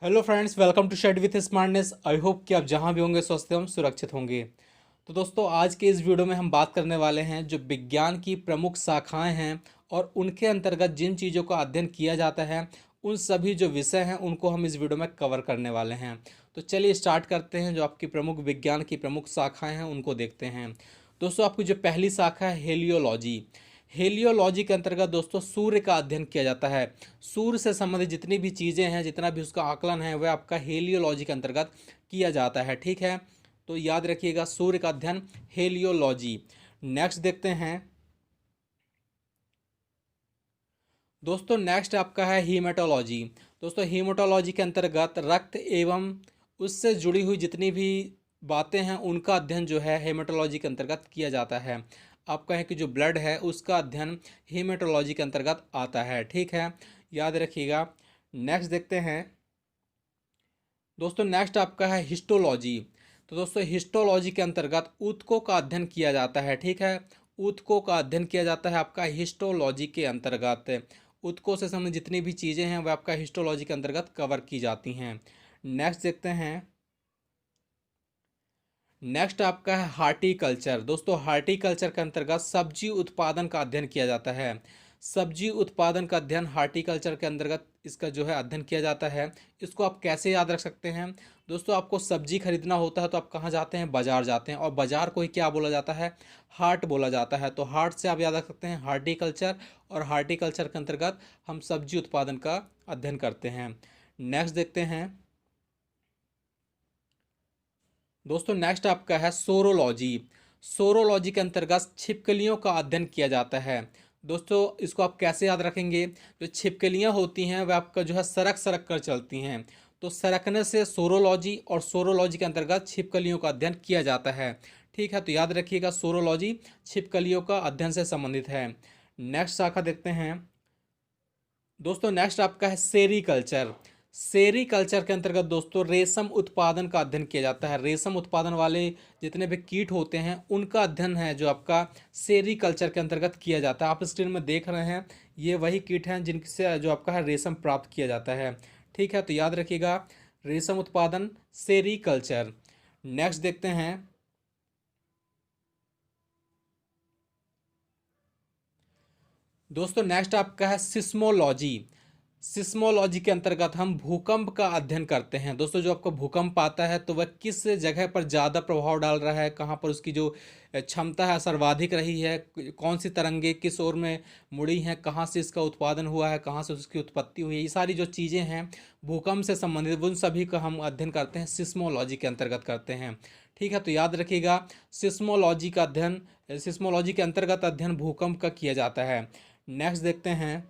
Hello friends, welcome to shed with smartness. I hope कि आप जहां भी होंगे स्वस्थ एवं सुरक्षित होंगे। तो दोस्तों, आज के इस वीडियो में हम बात करने वाले हैं जो विज्ञान की प्रमुख शाखाएं हैं और उनके अंतर्गत जिन चीज़ों का अध्ययन किया जाता है, उन सभी जो विषय हैं उनको हम इस वीडियो में कवर करने वाले हैं। तो चलिए स्टार्ट करते हैं। जो आपकी प्रमुख विज्ञान की प्रमुख शाखाएँ हैं उनको देखते हैं। दोस्तों, आपकी जो पहली शाखा है हेलियोलॉजी। हेलियोलॉजी के अंतर्गत दोस्तों सूर्य का अध्ययन किया जाता है। सूर्य से संबंधित जितनी भी चीज़ें हैं, जितना भी उसका आकलन है, वह आपका हेलियोलॉजी के अंतर्गत किया जाता है। ठीक है, तो याद रखिएगा सूर्य का अध्ययन हेलियोलॉजी। नेक्स्ट देखते हैं दोस्तों। नेक्स्ट आपका है हीमेटोलॉजी। दोस्तों, हीमेटोलॉजी के अंतर्गत रक्त एवं उससे जुड़ी हुई जितनी भी बातें हैं उनका अध्ययन जो है हेमेटोलॉजी के अंतर्गत किया जाता है। आपका है कि जो ब्लड है उसका अध्ययन हीमेटोलॉजी के अंतर्गत आता है। ठीक है, याद रखिएगा। नेक्स्ट देखते हैं दोस्तों। नेक्स्ट आपका है हिस्टोलॉजी। तो दोस्तों, हिस्टोलॉजी के अंतर्गत ऊतकों का अध्ययन किया जाता है। ठीक है, ऊतकों का अध्ययन किया जाता है आपका हिस्टोलॉजी के अंतर्गत। ऊतकों से संबंधित जितनी भी चीज़ें हैं वह आपका हिस्टोलॉजी के अंतर्गत कवर की जाती हैं। नेक्स्ट देखते हैं। नेक्स्ट आपका है हार्टिकल्चर। दोस्तों, हार्टिकल्चर के अंतर्गत सब्जी उत्पादन का अध्ययन किया जाता है। सब्जी उत्पादन का अध्ययन हार्टिकल्चर के अंतर्गत इसका जो है अध्ययन किया जाता है। इसको आप कैसे याद रख सकते हैं दोस्तों? आपको सब्जी खरीदना होता है तो आप कहाँ जाते हैं? बाजार जाते हैं, और बाजार को ही क्या बोला जाता है? हाट बोला जाता है। तो हाट से आप याद रख सकते हैं हार्टिकल्चर, और हार्टिकल्चर के अंतर्गत हम सब्जी उत्पादन का अध्ययन करते हैं। नेक्स्ट देखते हैं दोस्तों। नेक्स्ट आपका है सोरोलॉजी। सोरोलॉजी के अंतर्गत छिपकलियों का अध्ययन किया जाता है। दोस्तों, इसको आप कैसे याद रखेंगे? जो छिपकलियां होती हैं वह आपका जो है सरक सरक कर चलती हैं, तो सरकने से सोरोलॉजी, और सोरोलॉजी के अंतर्गत छिपकलियों का अध्ययन किया जाता है। ठीक है, तो याद रखिएगा सोरोलॉजी छिपकलियों का अध्ययन से संबंधित है। नेक्स्ट शाखा देखते हैं दोस्तों। नेक्स्ट आपका है सेरीकल्चर। सेरीकल्चर के अंतर्गत दोस्तों रेशम उत्पादन का अध्ययन किया जाता है। रेशम उत्पादन वाले जितने भी कीट होते हैं उनका अध्ययन है जो आपका सेरीकल्चर के अंतर्गत किया जाता है। आप स्क्रीन में देख रहे हैं, ये वही कीट हैं जिनसे जो आपका है रेशम प्राप्त किया जाता है। ठीक है, तो याद रखिएगा रेशम उत्पादन सेरीकल्चर। नेक्स्ट देखते हैं दोस्तों। नेक्स्ट आपका है सिस्मोलॉजी। सिस्मोलॉजी के अंतर्गत हम भूकंप का अध्ययन करते हैं। दोस्तों, जो आपको भूकंप आता है तो वह किस जगह पर ज़्यादा प्रभाव डाल रहा है, कहाँ पर उसकी जो क्षमता है सर्वाधिक रही है, कौन सी तरंगे किस ओर में मुड़ी हैं, कहाँ से इसका उत्पादन हुआ है, कहाँ से उसकी उत्पत्ति हुई है, ये सारी जो चीज़ें हैं भूकंप से संबंधित उन सभी का हम अध्ययन करते हैं सिस्मोलॉजी के अंतर्गत करते हैं। ठीक है, तो याद रखिएगा सिस्मोलॉजी का अध्ययन, सिस्मोलॉजी के अंतर्गत अध्ययन भूकंप का किया जाता है। नेक्स्ट देखते हैं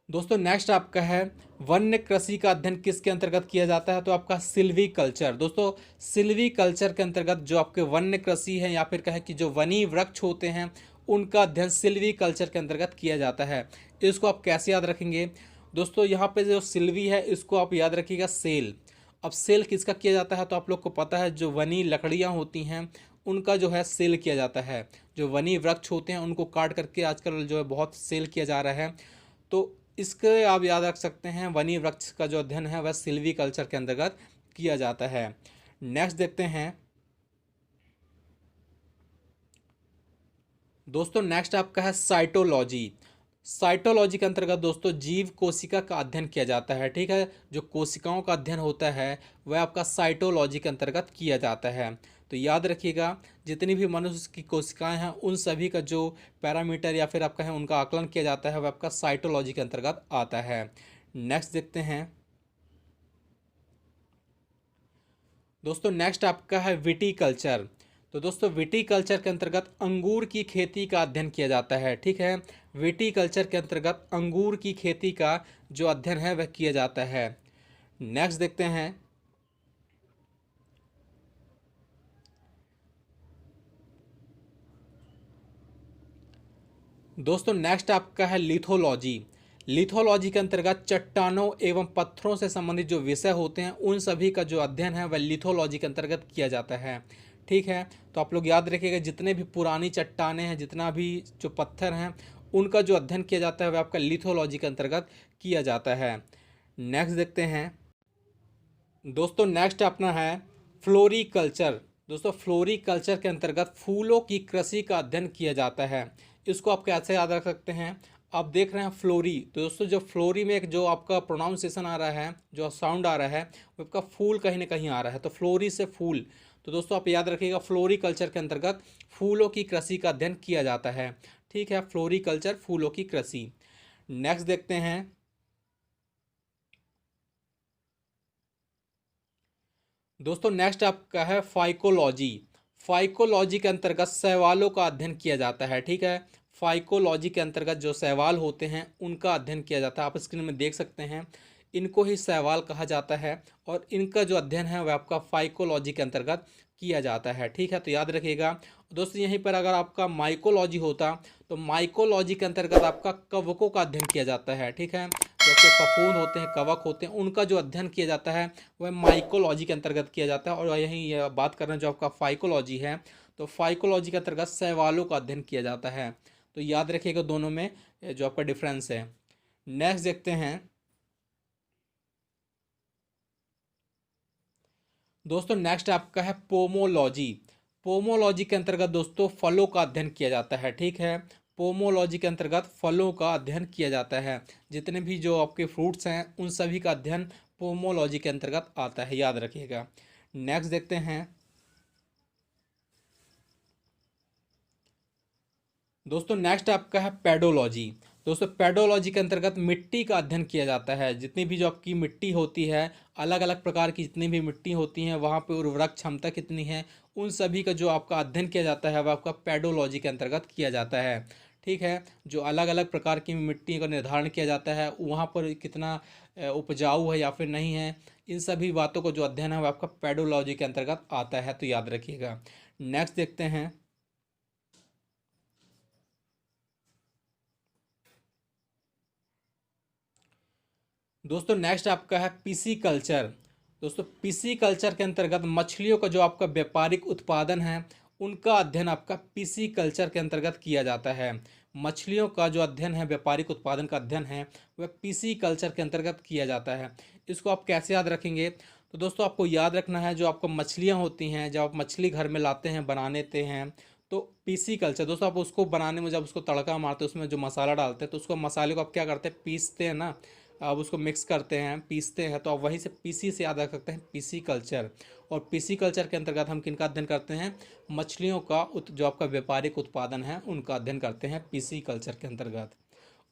दोस्तों। नेक्स्ट आपका है वन्य कृषि का अध्ययन किसके अंतर्गत किया जाता है? तो आपका सिल्वी कल्चर। दोस्तों, सिल्वी कल्चर के अंतर्गत जो आपके वन्य कृषि है या फिर कहे कि जो वनी वृक्ष होते हैं उनका अध्ययन सिल्वी कल्चर के अंतर्गत किया जाता है। इसको आप कैसे याद रखेंगे दोस्तों? यहाँ पे जो सिल्वी है इसको आप याद रखिएगा सेल। अब सेल किसका किया जाता है? तो आप लोग को पता है जो वनी लकड़ियाँ होती हैं उनका जो है सेल किया जाता है। जो वनी वृक्ष होते हैं उनको काट करके आजकल जो है बहुत सेल किया जा रहा है। तो इसके आप याद रख सकते हैं वनी वृक्ष का जो अध्ययन है वह सिल्वी कल्चर के अंतर्गत किया जाता है। नेक्स्ट देखते हैं दोस्तों। नेक्स्ट आपका है साइटोलॉजी। साइटोलॉजी के अंतर्गत दोस्तों जीव कोशिका का अध्ययन किया जाता है। ठीक है, जो कोशिकाओं का अध्ययन होता है वह आपका साइटोलॉजी के अंतर्गत किया जाता है। तो याद रखिएगा जितनी भी मनुष्य की कोशिकाएं हैं उन सभी का जो पैरामीटर या फिर आप कहें उनका आकलन किया जाता है वह आपका साइटोलॉजी के अंतर्गत आता है। नेक्स्ट देखते हैं दोस्तों। नेक्स्ट आपका है विटीकल्चर। तो दोस्तों, विटीकल्चर के अंतर्गत अंगूर की खेती का अध्ययन किया जाता है। ठीक है, विटीकल्चर के अंतर्गत अंगूर की खेती का जो अध्ययन है वह किया जाता है। नेक्स्ट देखते हैं दोस्तों। नेक्स्ट आपका है लिथोलॉजी। लिथोलॉजी के अंतर्गत चट्टानों एवं पत्थरों से संबंधित जो विषय होते हैं उन सभी का जो अध्ययन है वह लिथोलॉजी के अंतर्गत किया जाता है। ठीक है, तो आप लोग याद रखिएगा जितने भी पुरानी चट्टानें हैं, जितना भी जो पत्थर हैं उनका जो अध्ययन किया जाता है वह आपका लिथोलॉजी के अंतर्गत किया जाता है। नेक्स्ट देखते हैं दोस्तों, नेक्स्ट अपना है फ्लोरीकल्चर। दोस्तों फ्लोरीकल्चर के अंतर्गत फूलों की कृषि का अध्ययन किया जाता है। इसको आप कैसे याद रख सकते हैं? आप देख रहे हैं फ्लोरी, तो दोस्तों जो फ्लोरी में एक जो आपका प्रोनाउंसिएशन आ रहा है, जो साउंड आ रहा है, वो आपका फूल कहीं ना कहीं आ रहा है, तो फ्लोरी से फूल। तो दोस्तों आप याद रखिएगा, फ्लोरीकल्चर के अंतर्गत फूलों की कृषि का अध्ययन किया जाता है। ठीक है, फ्लोरीकल्चर फूलों की कृषि। नेक्स्ट देखते हैं दोस्तों, नेक्स्ट आपका है फाइकोलॉजी। फाइकोलॉजी के अंतर्गत शैवालों का अध्ययन किया जाता है। ठीक है, फाइकोलॉजी के अंतर्गत जो शैवाल होते हैं उनका अध्ययन किया जाता है। आप स्क्रीन में देख सकते हैं, इनको ही शैवाल कहा जाता है और इनका जो अध्ययन है वह आपका फाइकोलॉजी के अंतर्गत किया जाता है। ठीक है, तो याद रखिएगा दोस्तों। यहीं पर अगर आपका माइकोलॉजी होता तो माइकोलॉजी के अंतर्गत आपका कवकों का अध्ययन किया जाता है। ठीक है, जो आपके फफूंद होते हैं, कवक होते हैं, उनका जो अध्ययन किया जाता है वह माइकोलॉजी के अंतर्गत किया जाता है। और यहीं ये बात कर रहे हैं जो आपका फाइकोलॉजी है, तो फाइकोलॉजी के अंतर्गत शैवालों का अध्ययन किया जाता है। तो याद रखिएगा दोनों में जो आपका डिफरेंस है। नेक्स्ट देखते हैं दोस्तों, नेक्स्ट आपका है पोमोलॉजी। पोमोलॉजी के अंतर्गत दोस्तों फलों का अध्ययन किया जाता है। ठीक है, पोमोलॉजी के अंतर्गत फलों का अध्ययन किया जाता है। जितने भी जो आपके फ्रूट्स हैं उन सभी का अध्ययन पोमोलॉजी के अंतर्गत आता है, याद रखिएगा। नेक्स्ट देखते हैं दोस्तों, नेक्स्ट आपका है पेडोलॉजी। दोस्तों पेडोलॉजी के अंतर्गत मिट्टी का अध्ययन किया जाता है। जितनी भी जो आपकी मिट्टी होती है, अलग अलग प्रकार की जितनी भी मिट्टी होती हैं, वहाँ पे उर्वरक क्षमता कितनी है, उन सभी का जो आपका अध्ययन किया जाता है वह आपका पेडोलॉजी के अंतर्गत किया जाता है। ठीक है, जो अलग अलग प्रकार की मिट्टी का निर्धारण किया जाता है, वहाँ पर कितना उपजाऊ है या फिर नहीं है, इन सभी बातों को जो अध्ययन है वह आपका पेडोलॉजी के अंतर्गत आता है, तो याद रखिएगा। नेक्स्ट देखते हैं दोस्तों, नेक्स्ट आपका है पीसी कल्चर। दोस्तों पीसी कल्चर के अंतर्गत मछलियों का जो आपका व्यापारिक उत्पादन है उनका अध्ययन आपका पीसी कल्चर के अंतर्गत किया जाता है। मछलियों का जो अध्ययन है, व्यापारिक उत्पादन का अध्ययन है, वह पीसी कल्चर के अंतर्गत किया जाता है। इसको आप कैसे याद रखेंगे? तो दोस्तों आपको याद रखना है, जो आपको मछलियाँ होती हैं, जब आप मछली घर में लाते हैं, बनाते हैं, तो पीसी कल्चर दोस्तों आप उसको बनाने में जब उसको तड़का मारते हैं, उसमें जो मसाला डालते हैं, तो उसको मसाले को आप क्या करते हैं, पीसते हैं ना। आप उसको मिक्स करते हैं, पीसते हैं, तो आप वहीं से पीसी से याद रख सकते हैं पीसी कल्चर। और पीसी कल्चर के अंतर्गत हम किनका अध्ययन करते हैं? मछलियों का जो आपका व्यापारिक उत्पादन है उनका अध्ययन करते हैं पीसी कल्चर के अंतर्गत।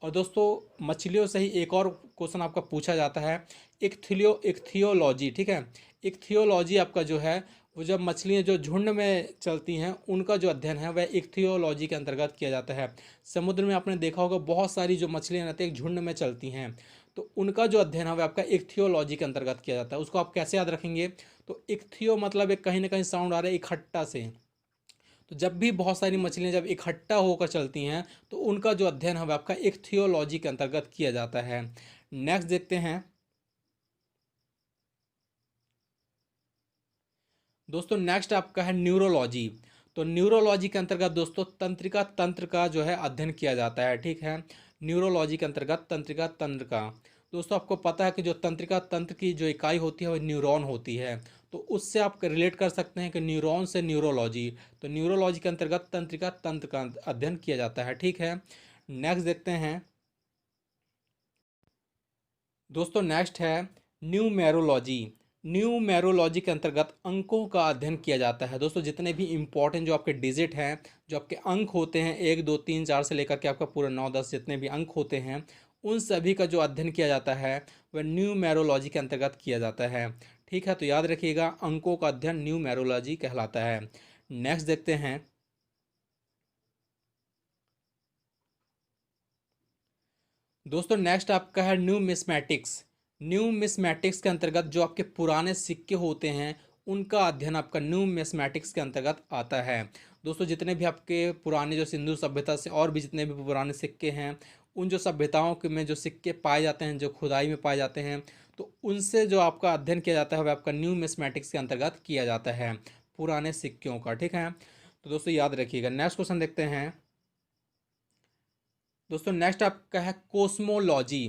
और दोस्तों मछलियों से ही एक और क्वेश्चन आपका पूछा जाता है, इक्थियोलॉजी। ठीक है, इक्थियोलॉजी आपका जो है वो जब मछलियाँ जो झुंड में चलती हैं उनका जो अध्ययन है वह इक्थियोलॉजी के अंतर्गत किया जाता है। समुद्र में आपने देखा होगा बहुत सारी जो मछलियाँ रहती हैं एक झुंड में चलती हैं, तो उनका जो अध्ययन है वह आपका इक्थियोलॉजी के अंतर्गत किया जाता है। उसको आप कैसे याद रखेंगे? तो इक्थियो मतलब एक कहीं ना कहीं साउंड आ रहा है इकट्ठा से, तो जब भी बहुत सारी मछलियाँ जब इकट्ठा होकर चलती हैं तो उनका जो अध्ययन है वह आपका इक्थियोलॉजी के अंतर्गत किया जाता है। नेक्स्ट देखते हैं दोस्तों, नेक्स्ट आपका है न्यूरोलॉजी। तो न्यूरोलॉजी के अंतर्गत दोस्तों तंत्रिका तंत्र का जो है अध्ययन किया जाता है। ठीक है, न्यूरोलॉजी के अंतर्गत तंत्रिका तंत्र का। दोस्तों आपको पता है कि जो तंत्रिका तंत्र की जो इकाई होती है वह न्यूरॉन होती है, तो उससे आप रिलेट कर सकते हैं कि न्यूरॉन से न्यूरोलॉजी, तो न्यूरोलॉजी के अंतर्गत तंत्रिका तंत्र का अध्ययन किया जाता है। ठीक है, नेक्स्ट देखते हैं दोस्तों, नेक्स्ट है न्यूमेरोलॉजी। न्यूमेरोलॉजी के अंतर्गत अंकों का अध्ययन किया जाता है। दोस्तों जितने भी इंपॉर्टेंट जो आपके डिजिट हैं, जो आपके अंक होते हैं, 1 2 3 4 से लेकर के आपका पूरा 9 10 जितने भी अंक होते हैं, उन सभी का जो अध्ययन किया जाता है वह न्यूमेरोलॉजी के अंतर्गत किया जाता है। ठीक है, तो याद रखिएगा अंकों का अध्ययन न्यूमेरोलॉजी कहलाता है। नेक्स्ट देखते हैं दोस्तों, नेक्स्ट आपका है न्यूमिस्मैटिक्स। न्यूमिस्मैटिक्स के अंतर्गत जो आपके पुराने सिक्के होते हैं उनका अध्ययन आपका न्यूमिस्मैटिक्स के अंतर्गत आता है। दोस्तों जितने भी आपके पुराने जो सिंधु सभ्यता से और भी जितने भी पुराने सिक्के हैं, उन जो सभ्यताओं के में जो सिक्के पाए जाते हैं, जो खुदाई में पाए जाते हैं, तो उनसे जो आपका अध्ययन किया जाता है वह आपका न्यूमिस्मैटिक्स के अंतर्गत किया जाता है, पुराने सिक्कों का। ठीक है, तो दोस्तों याद रखिएगा। नेक्स्ट क्वेश्चन देखते हैं दोस्तों नेक्स्ट आपका है कोस्मोलॉजी।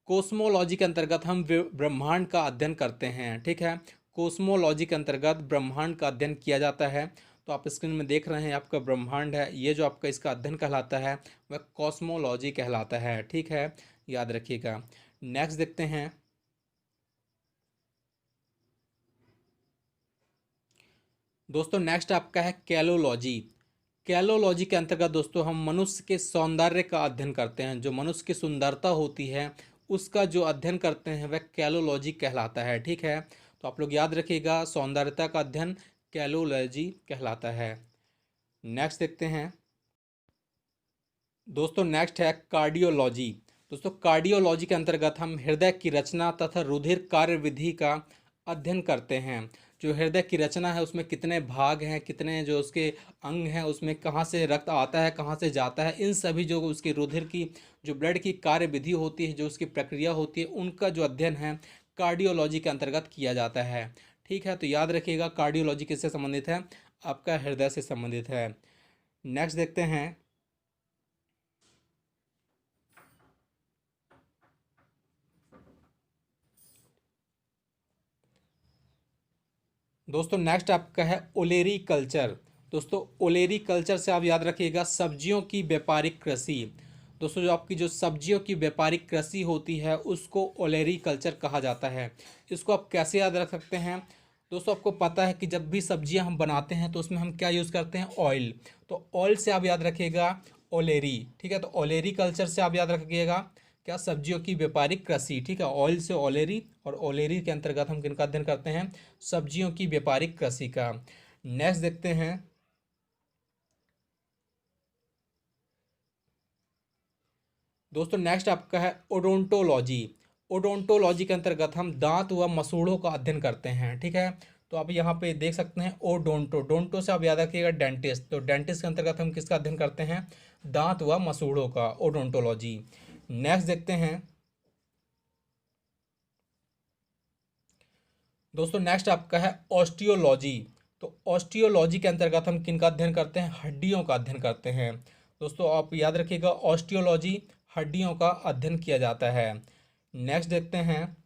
कोस्मोलॉजी के अंतर्गत हम ब्रह्मांड का अध्ययन करते हैं, ठीक है। कोस्मोलॉजी के अंतर्गत ब्रह्मांड का अध्ययन किया जाता है। तो आप स्क्रीन में देख रहे हैं आपका ब्रह्मांड है, ये जो आपका इसका अध्ययन कहलाता है वह कॉस्मोलॉजी कहलाता है, ठीक है, याद रखिएगा। नेक्स्ट देखते हैं। दोस्तों नेक्स्ट आपका है कैलोलॉजी। कैलोलॉजी के अंतर्गत दोस्तों हम मनुष्य के सौंदर्य का अध्ययन करते हैं। जो मनुष्य की सुंदरता होती है उसका जो अध्ययन करते हैं वह कैलोलॉजी कहलाता है, ठीक है। तो आप लोग याद रखिएगा, सौंदर्यता का अध्ययन कैलोलॉजी कहलाता है। नेक्स्ट देखते हैं। दोस्तों नेक्स्ट है कार्डियोलॉजी। दोस्तों कार्डियोलॉजी के अंतर्गत हम हृदय की रचना तथा रुधिर कार्यविधि का अध्ययन करते हैं। जो हृदय की रचना है उसमें कितने भाग हैं, कितने जो उसके अंग हैं, उसमें कहाँ से रक्त आता है, कहाँ से जाता है, इन सभी जो उसकी रुधिर की जो ब्लड की कार्यविधि होती है, जो उसकी प्रक्रिया होती है, उनका जो अध्ययन है कार्डियोलॉजी के अंतर्गत किया जाता है, ठीक है। तो याद रखिएगा कार्डियोलॉजी किससे संबंधित है, आपका हृदय से संबंधित है। नेक्स्ट देखते हैं। दोस्तों नेक्स्ट आपका है ओलेरी कल्चर। दोस्तों ओलेरी कल्चर से आप याद रखिएगा सब्जियों की व्यापारिक कृषि। दोस्तों जो आपकी जो सब्जियों की व्यापारिक कृषि होती है उसको ओलेरी कल्चर कहा जाता है। इसको आप कैसे याद रख सकते हैं। दोस्तों आपको पता है कि जब भी सब्जियां हम बनाते हैं तो उसमें हम क्या यूज़ करते हैं, ऑयल। तो ऑयल से आप याद रखिएगा ओलेरी, ठीक है। तो ओलेरी कल्चर से आप याद रखिएगा क्या, सब्जियों की व्यापारिक कृषि, ठीक है। ऑयल से ओलेरी, और ओलेरी के अंतर्गत हम किनका अध्ययन करते हैं, सब्जियों की व्यापारिक कृषि का। नेक्स्ट देखते हैं। दोस्तों नेक्स्ट आपका है ओडोंटोलॉजी। ओडोंटोलॉजी के अंतर्गत हम दांत व मसूड़ों का अध्ययन करते हैं, ठीक है। तो आप यहाँ पे देख सकते हैं ओडोंटो, डोंटो से आप याद रखिएगा डेंटिस्ट। तो डेंटिस्ट के अंतर्गत हम किसका अध्ययन करते हैं, दांत व मसूड़ों का, ओडोंटोलॉजी। नेक्स्ट देखते हैं। दोस्तों नेक्स्ट आपका है ऑस्टियोलॉजी। तो ऑस्टियोलॉजी के अंतर्गत हम किन का अध्ययन करते हैं, हड्डियों का अध्ययन करते हैं। दोस्तों आप याद रखिएगा ऑस्टियोलॉजी, हड्डियों का अध्ययन किया जाता है। नेक्स्ट देखते हैं।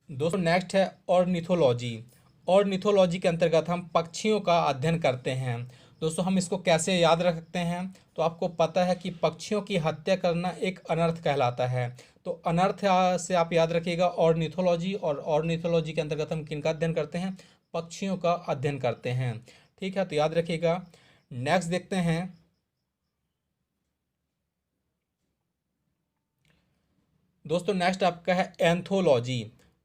दोस्तों नेक्स्ट है ऑर्निथोलॉजी। ऑर्निथोलॉजी के अंतर्गत हम पक्षियों का अध्ययन करते हैं। दोस्तों हम इसको कैसे याद रख सकते हैं, तो आपको पता है कि पक्षियों की हत्या करना एक अनर्थ कहलाता है। तो अनर्थ से आप याद रखिएगा ऑर्निथोलॉजी, और ऑर्निथोलॉजी के अंतर्गत हम किन का अध्ययन करते हैं, पक्षियों का अध्ययन करते हैं, ठीक है। तो याद रखिएगा। नेक्स्ट देखते हैं। दोस्तों नेक्स्ट आपका है एंथोलॉजी।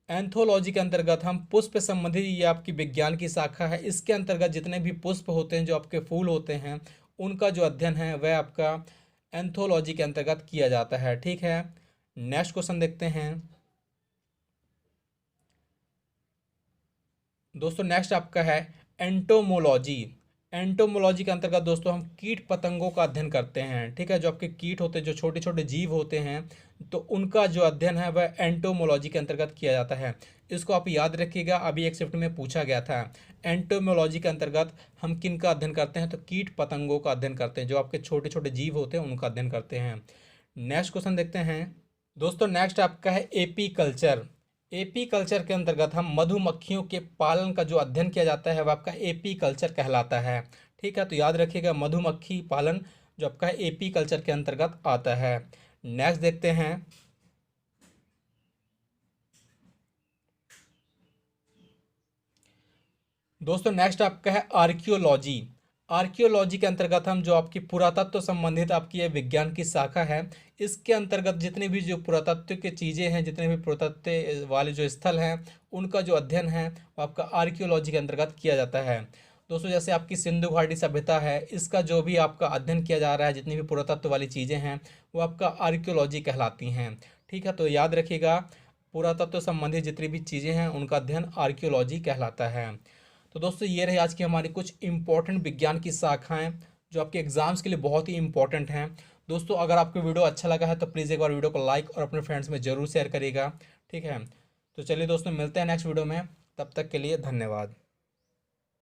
एंथोलॉजी के अंतर्गत हम पुष्प संबंधी, ये आपकी विज्ञान की शाखा है, इसके अंतर्गत जितने भी पुष्प होते हैं, जो आपके फूल होते हैं, उनका जो अध्ययन है वह आपका एंथोलॉजी के अंतर्गत किया जाता है, ठीक है। नेक्स्ट क्वेश्चन देखते हैं। दोस्तों नेक्स्ट आपका है एंटोमोलॉजी। एंटोमोलॉजी के अंतर्गत दोस्तों हम कीट पतंगों का अध्ययन करते हैं, ठीक है। जो आपके कीट होते हैं, जो छोटे छोटे जीव होते हैं, तो उनका जो अध्ययन है वह एंटोमोलॉजी के अंतर्गत किया जाता है। इसको आप याद रखिएगा, अभी एक शिफ्ट में पूछा गया था। एंटोमोलॉजी के अंतर्गत हम किन का अध्ययन करते हैं, तो कीट पतंगों का अध्ययन करते हैं। जो आपके छोटे छोटे जीव होते हैं उनका अध्ययन करते हैं। नेक्स्ट क्वेश्चन देखते हैं। दोस्तों नेक्स्ट आपका है एपी कल्चर। एपी कल्चर के अंतर्गत हम मधुमक्खियों के पालन का जो अध्ययन किया जाता है वह आपका एपी कल्चर कहलाता है, ठीक है। तो याद रखिएगा मधुमक्खी पालन जो आपका एपी कल्चर के अंतर्गत आता है। नेक्स्ट देखते हैं। दोस्तों नेक्स्ट आपका है आर्कियोलॉजी। आर्कियोलॉजी के अंतर्गत हम जो आपकी पुरातत्व संबंधित आपकी ये विज्ञान की शाखा है, इसके अंतर्गत जितने भी जो पुरातत्व की चीज़ें हैं, जितने भी पुरातत्व वाले जो स्थल हैं, उनका जो अध्ययन है वो आपका आर्कियोलॉजी के अंतर्गत किया जाता है। दोस्तों जैसे आपकी सिंधु घाटी सभ्यता है, इसका जो भी आपका अध्ययन किया जा रहा है, जितनी भी पुरातत्व वाली चीज़ें हैं वो आपका आर्कियोलॉजी कहलाती हैं, ठीक है। तो याद रखिएगा पुरातत्व संबंधित जितनी भी चीज़ें हैं उनका अध्ययन आर्कियोलॉजी कहलाता है। तो दोस्तों ये रही आज की हमारी कुछ इंपॉर्टेंट विज्ञान की शाखाएं जो आपके एग्जाम्स के लिए बहुत ही इंपॉर्टेंट हैं। दोस्तों अगर आपको वीडियो अच्छा लगा है तो प्लीज़ एक बार वीडियो को लाइक और अपने फ्रेंड्स में ज़रूर शेयर करिएगा, ठीक है। तो चलिए दोस्तों मिलते हैं नेक्स्ट वीडियो में, तब तक के लिए धन्यवाद।